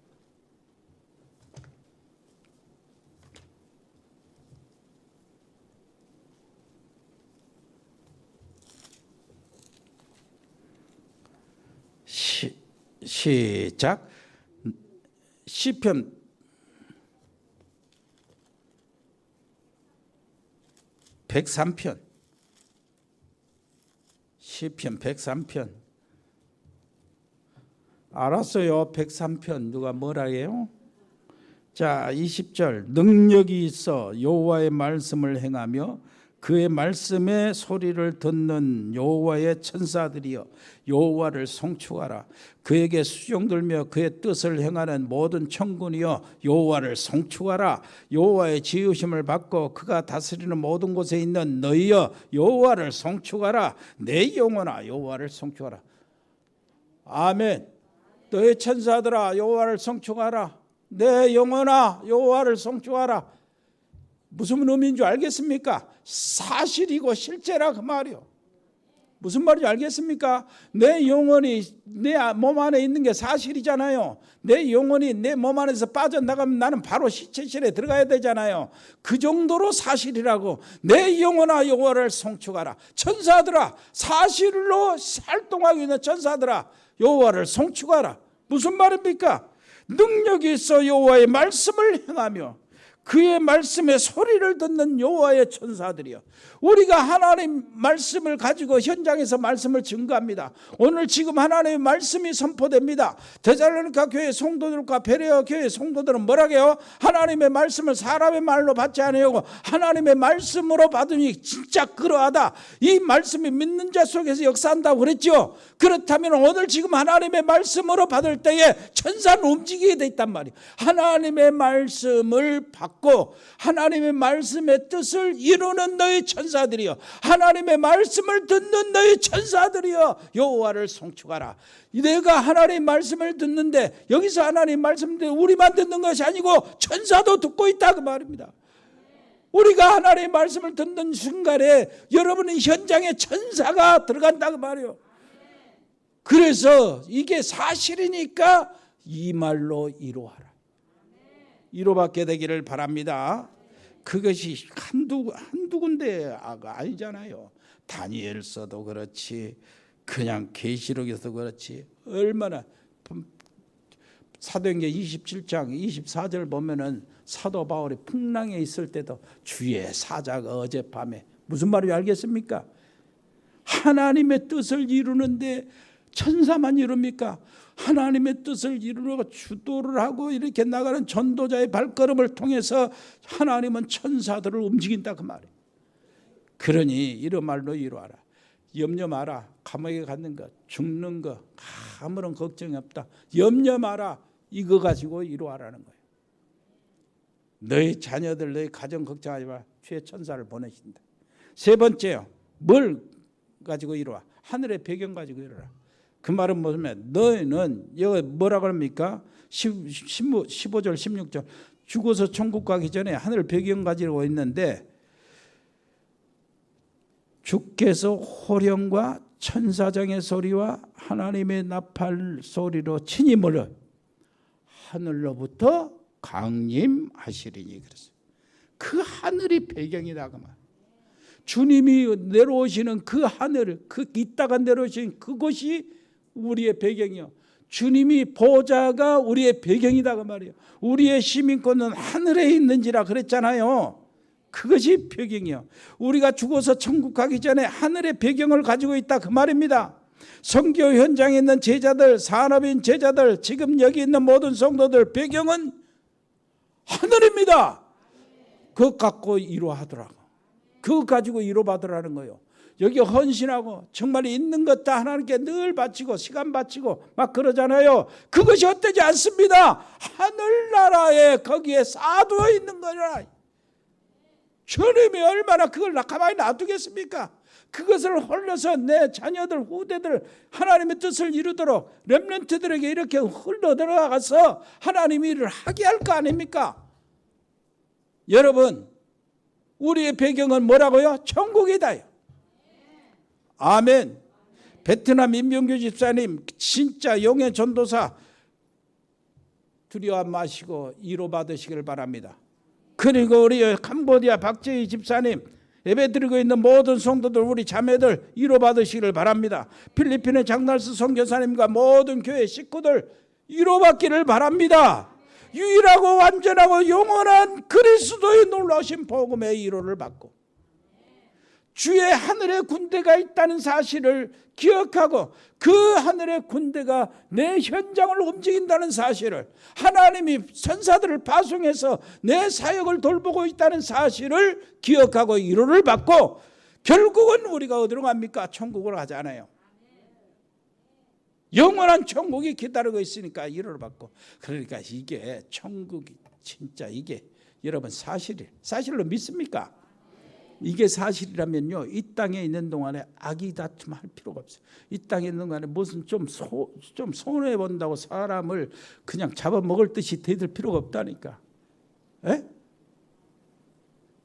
Speaker 3: 시작. 시편 103편. 시편 103편. 알았어요. 103편 누가 뭐라 해요? 자, 20절. 능력이 있어 여호와의 말씀을 행하며 그의 말씀의 소리를 듣는 여호와의 천사들이여 여호와를 송축하라. 그에게 수종들며 그의 뜻을 행하는 모든 천군이여 여호와를 송축하라. 여호와의 지으심을 받고 그가 다스리는 모든 곳에 있는 너희여 여호와를 송축하라. 내 영혼아 여호와를 송축하라. 아멘. 너희 천사들아 여호와를 송축하라. 내 영혼아 여호와를 송축하라. 무슨 의미인 줄 알겠습니까? 사실이고 실제라 그 말이요. 무슨 말인지 알겠습니까? 내 영혼이 내 몸 안에 있는 게 사실이잖아요. 내 영혼이 내 몸 안에서 빠져나가면 나는 바로 시체실에 들어가야 되잖아요. 그 정도로 사실이라고. 내 영혼아 여호와를 송축하라. 천사들아, 사실로 활동하고 있는 천사들아 여호와를 송축하라. 무슨 말입니까? 능력이 있어 여호와의 말씀을 행하며 그의 말씀의 소리를 듣는 여호와의 천사들이요. 우리가 하나님 말씀을 가지고 현장에서 말씀을 증거합니다. 오늘 지금 하나님의 말씀이 선포됩니다. 데살로니가 교회 성도들과 베레아 교회 성도들은 뭐라고 해요? 하나님의 말씀을 사람의 말로 받지 아니하고 하나님의 말씀으로 받으니 진짜 그러하다. 이 말씀이 믿는 자 속에서 역사한다고 그랬죠. 그렇다면 오늘 지금 하나님의 말씀으로 받을 때에 천사는 움직이게 돼 있단 말이에요. 하나님의 말씀을 받고 하나님의 말씀의 뜻을 이루는 너희 천사들이여, 하나님의 말씀을 듣는 너희 천사들이여 여호와를 송축하라. 내가 하나님의 말씀을 듣는데 여기서 하나님의 말씀인데 우리만 듣는 것이 아니고 천사도 듣고 있다 그 말입니다. 우리가 하나님의 말씀을 듣는 순간에 여러분의 현장에 천사가 들어간다 그 말이에요. 그래서 이게 사실이니까 이 말로 이루어라. 이루받게 되기를 바랍니다. 그것이 한두 군데가 아니잖아요. 다니엘서도 그렇지, 그냥 계시록에서도 그렇지. 얼마나 사도행전 27장 24절 보면은 사도 바울이 풍랑에 있을 때도 주의 사자가 어젯밤에, 무슨 말인지 알겠습니까? 하나님의 뜻을 이루는데 천사만 이룹니까? 하나님의 뜻을 이루려고 주도를 하고 이렇게 나가는 전도자의 발걸음을 통해서 하나님은 천사들을 움직인다 그 말이에요. 그러니 이런 말로 이루어라. 염려 마라. 감옥에 갔는 것, 죽는 것 아무런 걱정이 없다. 염려 마라. 이거 가지고 이루어라는 거예요. 너희 자녀들, 너희 가정 걱정하지 마라. 주의 천사를 보내신다. 세 번째요. 뭘 가지고 이루어? 하늘의 배경 가지고 이루어라. 그 말은 뭐냐면 너희는 여기 뭐라고 합니까? 15절 16절 죽어서 천국 가기 전에 하늘 배경 가지고 있는데 주께서 호령과 천사장의 소리와 하나님의 나팔 소리로 친히 몰려 하늘로부터 강림하시리니 그랬어요. 그 하늘이 배경이다 그 말. 주님이 내려오시는 그 하늘, 그 이따가 내려오신 그곳이 우리의 배경이요. 주님이 보좌가 우리의 배경이다 그 말이에요. 우리의 시민권은 하늘에 있는지라 그랬잖아요. 그것이 배경이요. 우리가 죽어서 천국 가기 전에 하늘의 배경을 가지고 있다 그 말입니다. 선교 현장에 있는 제자들, 산업인 제자들, 지금 여기 있는 모든 성도들 배경은 하늘입니다. 그것 갖고 이루하더라고. 그것 가지고 이루받으라는 거예요. 여기 헌신하고 정말 있는 것 다 하나님께 늘 바치고 시간 바치고 막 그러잖아요. 그것이 어때지 않습니다. 하늘나라에 거기에 쌓아두어 있는 거라. 주님이 얼마나 그걸 가만히 놔두겠습니까? 그것을 홀려서 내 자녀들, 후대들 하나님의 뜻을 이루도록 렘넌트들에게 이렇게 흘러 들어가서 하나님의 일을 하게 할 거 아닙니까? 여러분, 우리의 배경은 뭐라고요? 천국이다. 아멘. 베트남 임병규 집사님 진짜 영의 전도사 두려워 마시고 위로 받으시길 바랍니다. 그리고 우리 캄보디아 박재희 집사님 예배 드리고 있는 모든 성도들, 우리 자매들 위로 받으시길 바랍니다. 필리핀의 장날스 선교사님과 모든 교회 식구들 위로 받기를 바랍니다. 유일하고 완전하고 영원한 그리스도의 놀라우신 복음의 위로를 받고 주의 하늘의 군대가 있다는 사실을 기억하고 그 하늘의 군대가 내 현장을 움직인다는 사실을, 하나님이 천사들을 파송해서 내 사역을 돌보고 있다는 사실을 기억하고 위로를 받고 결국은 우리가 어디로 갑니까? 천국으로 가잖아요. 영원한 천국이 기다리고 있으니까 위로를 받고. 그러니까 이게 천국이 진짜 이게 여러분 사실로 믿습니까? 이게 사실이라면요, 이 땅에 있는 동안에 악의 다툼 할 필요가 없어요. 이 땅에 있는 동안에 무슨 좀 손해 본다고 사람을 그냥 잡아먹을 듯이 대들 필요가 없다니까. 에?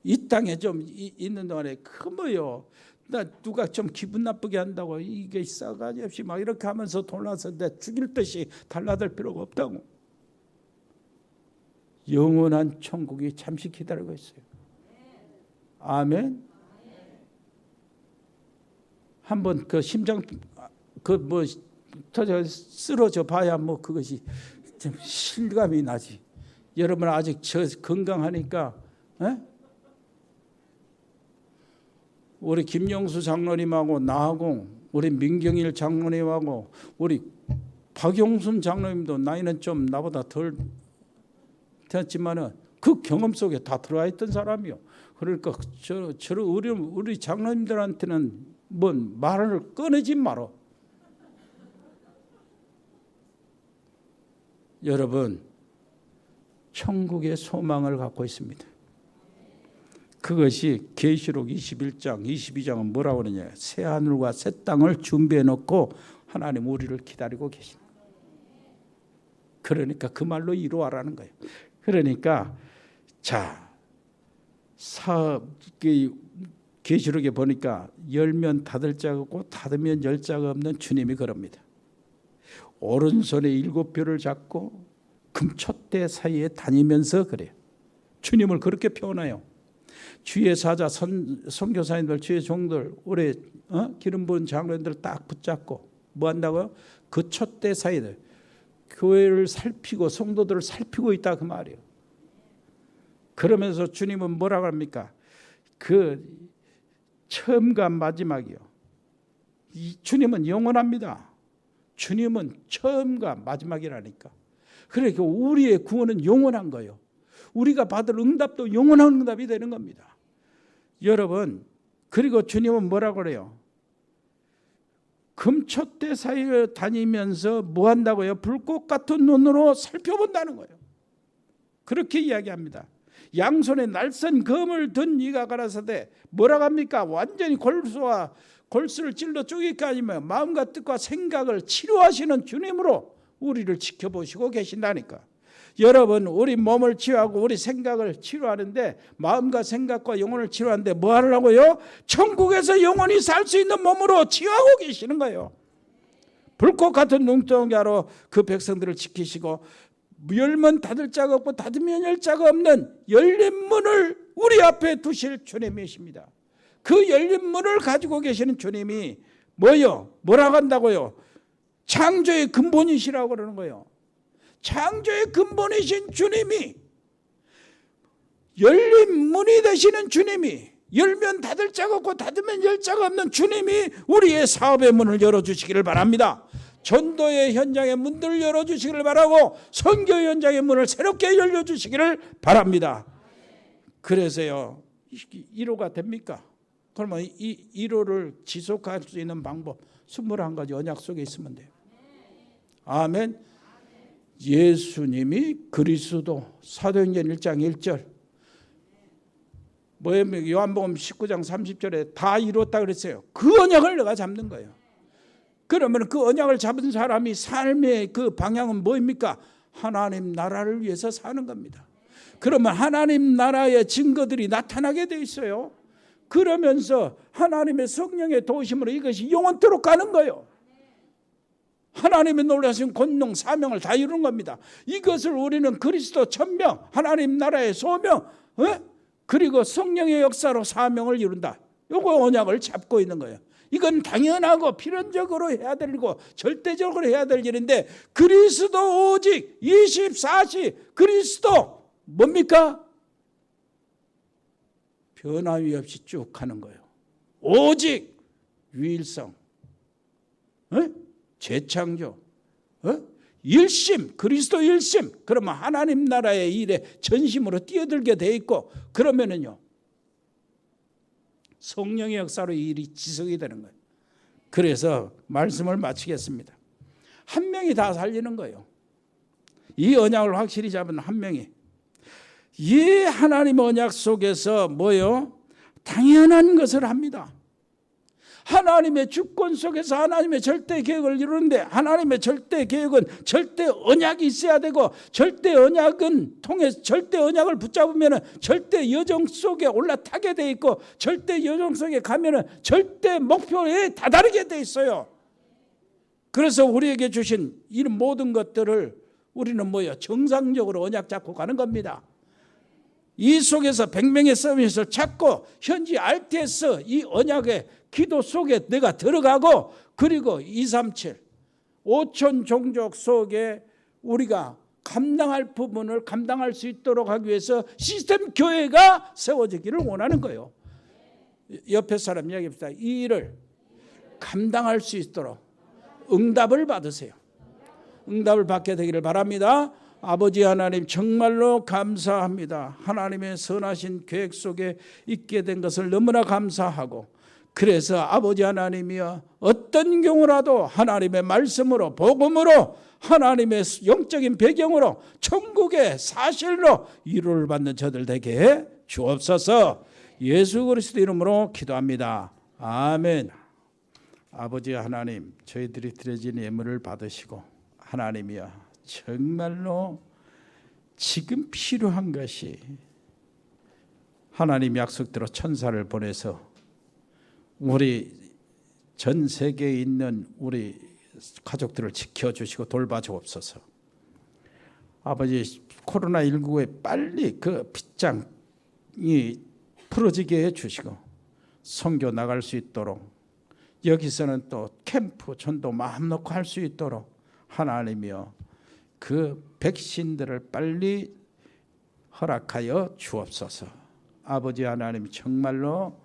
Speaker 3: 이 땅에 좀 있는 동안에 그 뭐요, 나 누가 좀 기분 나쁘게 한다고 이게 싸가지 없이 막 이렇게 하면서 돌아서 내 죽일 듯이 달라들 필요가 없다고. 영원한 천국이 잠시 기다리고 있어요. 아멘. 한번 그 심장 그 뭐 터져 쓰러져 봐야 뭐 그것이 좀 실감이 나지. 여러분 아직 저 건강하니까. 에? 우리 김영수 장로님하고 나하고 우리 민경일 장로님하고 우리 박용순 장로님도 나이는 좀 나보다 덜 됐지만은 그 경험 속에 다 들어와 있던 사람이요. 그러니까 우리 장로님들한테는 뭔 말을 꺼내지 마라. 여러분, 천국의 소망을 갖고 있습니다. 그것이 계시록 21장, 22장은 뭐라고 그러냐? 새 하늘과 새 땅을 준비해 놓고 하나님 우리를 기다리고 계십니다. 그러니까 그 말로 이루어라는 거예요. 그러니까 자, 계시록에 보니까 열면 닫을 자가 없고 닫으면 열 자가 없는 주님이 그럽니다. 오른손에 7뼈를 잡고 금촛대 사이에 다니면서 그래요. 주님을 그렇게 표현해요. 주의 사자, 선교사님들, 주의 종들, 우리 기름 부은 장로님들 딱 붙잡고 뭐 한다고요? 그 촛대 사이에 교회를 살피고 성도들을 살피고 있다 그 말이에요. 그러면서 주님은 뭐라고 합니까? 그 처음과 마지막이요. 주님은 영원합니다. 주님은 처음과 마지막이라니까. 그러니까 우리의 구원은 영원한 거예요. 우리가 받을 응답도 영원한 응답이 되는 겁니다. 여러분, 그리고 주님은 뭐라고 그래요? 금촛대 사이에 다니면서 뭐 한다고요? 불꽃 같은 눈으로 살펴본다는 거예요. 그렇게 이야기합니다. 양손에 날선 검을 든 이가 가라사대 뭐라고 합니까? 완전히 골수를 찔러 쪼개기 아니면 마음과 뜻과 생각을 치료하시는 주님으로 우리를 지켜보시고 계신다니까. 여러분, 우리 몸을 치유하고 우리 생각을 치료하는데 마음과 생각과 영혼을 치료하는데 뭐 하려고요? 천국에서 영원히 살 수 있는 몸으로 치유하고 계시는 거예요. 불꽃 같은 눈동자로 그 백성들을 지키시고 열면 닫을 자가 없고 닫으면 열 자가 없는 열린 문을 우리 앞에 두실 주님이십니다. 그 열린 문을 가지고 계시는 주님이 뭐라고 한다고요? 창조의 근본이시라고 그러는 거예요. 창조의 근본이신 주님이, 열린 문이 되시는 주님이, 열면 닫을 자가 없고 닫으면 열 자가 없는 주님이 우리의 사업의 문을 열어주시기를 바랍니다. 전도의 현장의 문들을 열어주시기를 바라고 선교 현장의 문을 새롭게 열려주시기를 바랍니다. 그래서요, 1호가 됩니까? 그러면 이 1호를 지속할 수 있는 방법 21가지 언약 속에 있으면 돼요. 아멘. 예수님이 그리스도, 사도행전 1장 1절, 요한복음 19장 30절에 다 이뤘다 그랬어요. 그 언약을 내가 잡는 거예요. 그러면 그 언약을 잡은 사람이 삶의 그 방향은 뭐입니까? 하나님 나라를 위해서 사는 겁니다. 그러면 하나님 나라의 증거들이 나타나게 돼 있어요. 그러면서 하나님의 성령의 도우심으로 이것이 영원토록 가는 거예요. 하나님의 놀라신 권능, 사명을 다 이루는 겁니다. 이것을 우리는 그리스도 천명, 하나님 나라의 소명, 그리고 성령의 역사로 사명을 이룬다. 요거 언약을 잡고 있는 거예요. 이건 당연하고 필연적으로 해야 될 일이고 절대적으로 해야 될 일인데, 그리스도 오직 24시 그리스도 뭡니까? 변함이 없이 쭉 가는 거예요. 오직 유일성, 재창조, 일심, 그리스도 일심. 그러면 하나님 나라의 일에 전심으로 뛰어들게 돼 있고, 그러면은요 성령의 역사로 이 일이 지속이 되는 거예요. 그래서 말씀을 마치겠습니다. 한 명이 다 살리는 거예요. 이 언약을 확실히 잡은 한 명이, 이 하나님 언약 속에서 당연한 것을 합니다. 하나님의 주권 속에서 하나님의 절대 계획을 이루는데 하나님의 절대 계획은 절대 언약이 있어야 되고 절대 언약은 통해서 절대 언약을 붙잡으면 절대 여정 속에 올라타게 돼 있고 절대 여정 속에 가면은 절대 목표에 다다르게 돼 있어요. 그래서 우리에게 주신 이런 모든 것들을 우리는 정상적으로 언약 잡고 가는 겁니다. 이 속에서 100명의 서밋을 찾고 현지 RTS 이 언약의 기도 속에 내가 들어가고 그리고 237 5천 종족 속에 우리가 감당할 부분을 감당할 수 있도록 하기 위해서 시스템 교회가 세워지기를 원하는 거예요. 옆에 사람 이야기합시다. 이 일을 감당할 수 있도록 응답을 받으세요. 응답을 받게 되기를 바랍니다. 아버지 하나님 정말로 감사합니다. 하나님의 선하신 계획 속에 있게 된 것을 너무나 감사하고 그래서 아버지 하나님이여 어떤 경우라도 하나님의 말씀으로 복음으로 하나님의 영적인 배경으로 천국의 사실로 위로를 받는 저들 되게 해 주옵소서. 예수 그리스도 이름으로 기도합니다. 아멘. 아버지 하나님 저희들이 드려진 예물을 받으시고 하나님이여 정말로 지금 필요한 것이 하나님 약속대로 천사를 보내서 우리 전 세계에 있는 우리 가족들을 지켜주시고 돌봐주옵소서. 아버지 코로나19에 빨리 그 빗장이 풀어지게 해주시고 선교 나갈 수 있도록 여기서는 또 캠프 전도 마음 놓고 할 수 있도록 하나님이여 그 백신들을 빨리 허락하여 주옵소서. 아버지 하나님 정말로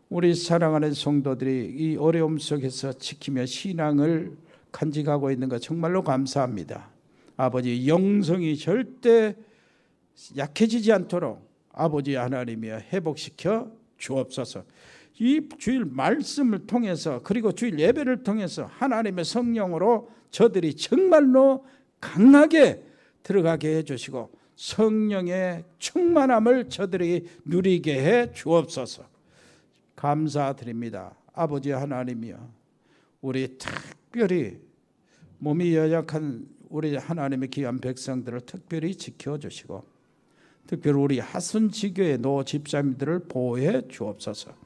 Speaker 3: 우리 사랑하는 성도들이 이 어려움 속에서 지키며 신앙을 간직하고 있는 것 정말로 감사합니다. 아버지 영성이 절대 약해지지 않도록 아버지 하나님이여 회복시켜 주옵소서. 이 주일 말씀을 통해서 그리고 주일 예배를 통해서 하나님의 성령으로 저들이 정말로 강하게 들어가게 해주시고 성령의 충만함을 저들이 누리게 해 주옵소서. 감사드립니다. 아버지 하나님이여 우리 특별히 몸이 연약한 우리 하나님의 귀한 백성들을 특별히 지켜주시고 특별히 우리 하순지교의 노 집사님들을 보호해 주옵소서.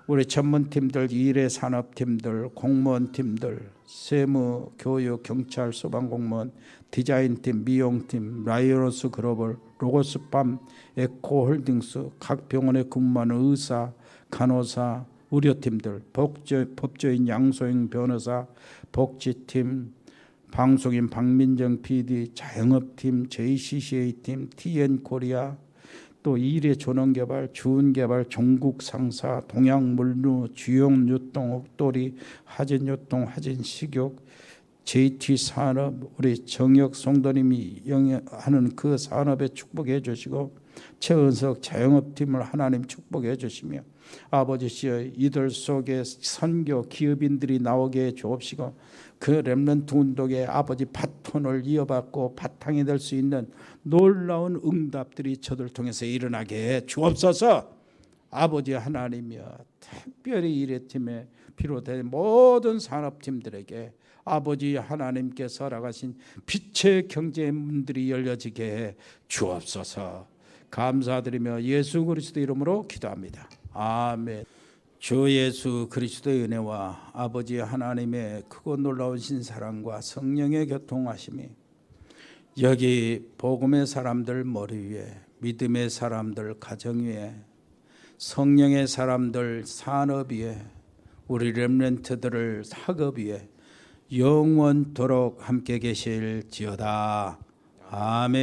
Speaker 3: 우리 전문팀들, 일의 산업팀들, 공무원팀들, 세무, 교육, 경찰, 소방공무원, 디자인팀, 미용팀, 라이오노스 글로벌, 로고스팜, 에코홀딩스, 각 병원에 근무하는 의사, 간호사, 의료팀들, 법조인 양소영 변호사, 복지팀, 방송인 박민정 PD, 자영업팀, JCCA팀, TN코리아, 또 일의 조능개발, 주운개발, 종국상사, 동양물류, 주용유통, 옥돌이, 하진유통, 하진식욕, JT산업, 우리 정혁 성도님이 영위하는 그 산업에 축복해 주시고 최은석 자영업팀을 하나님 축복해 주시며 아버지시여 이들 속에 선교 기업인들이 나오게 해 주옵시고 그 렘넌트 운동의 아버지 바톤을 이어받고 바탕이 될 수 있는 놀라운 응답들이 저들 통해서 일어나게 해 주옵소서. 아버지 하나님이여 특별히 일회팀에 비롯된 모든 산업팀들에게 아버지 하나님께서 허락하신 빛의 경제문들이 열려지게 해 주옵소서. 감사드리며 예수 그리스도 이름으로 기도합니다. 아멘. 주 예수 그리스도의 은혜와 아버지 하나님의 크고 놀라우신 사랑과 성령의 교통하심이 여기 복음의 사람들 머리 위에, 믿음의 사람들 가정 위에, 성령의 사람들 산업 위에, 우리 렘넌트들을 학업 위에 영원토록 함께 계실지어다. 아멘.